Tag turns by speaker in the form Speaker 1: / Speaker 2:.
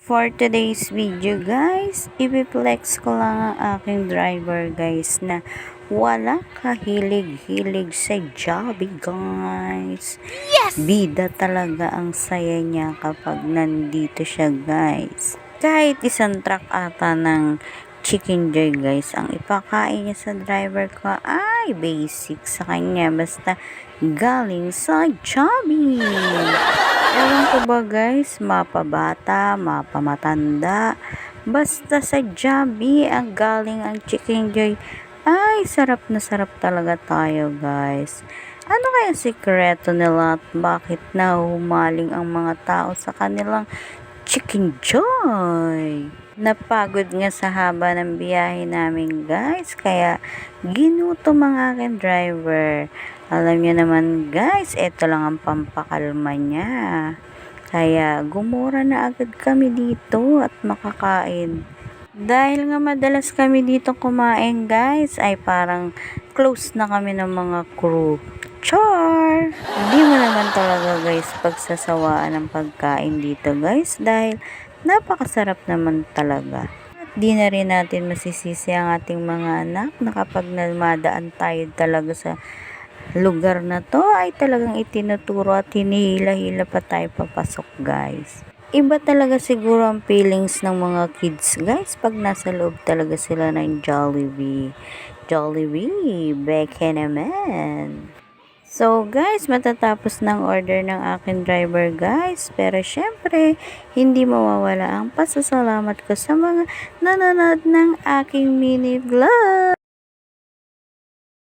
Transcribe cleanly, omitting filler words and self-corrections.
Speaker 1: For today's video guys, ipiplex ko lang ang aking driver guys na wala kahilig-hilig sa Jollibee guys. Yes! Bida talaga ang saya niya kapag nandito siya guys. Kahit isang truck ata ng Chicken Joy guys, ang ipakain niya sa driver ko ay basic sa kanya basta galing sa Jollibee. Ewan ko ba guys, mapabata, mapamatanda, basta sa Jollibee ang galing ang Chicken Joy ay sarap na sarap talaga tayo guys. Ano kaya sikreto nila at bakit nahumaling ang mga tao sa kanilang Chicken Joy? Napagod nga sa haba ng biyahe namin guys, kaya ginutom ang aking driver. Alam niyo naman guys, ito lang ang pampakalma niya. Kaya gumura na agad kami dito at makakain. Dahil nga madalas kami dito kumain guys, ay parang close na kami ng mga crew. Char! Hindi mo naman talaga guys pagsasawaan ng pagkain dito guys dahil napakasarap naman talaga. At di na rin natin masisisi ang ating mga anak na kapag namadaan tayo talaga sa lugar na to ay talagang itinuturo at hinihila-hila pa tayo papasok guys. Iba talaga siguro ang feelings ng mga kids guys pag nasa loob talaga sila ng Jollibee. Jollibee, beke naman. So guys, matatapos ng order ng aking driver guys. Pero syempre, hindi mawawala ang pasasalamat ko sa mga nanonood ng aking mini vlog.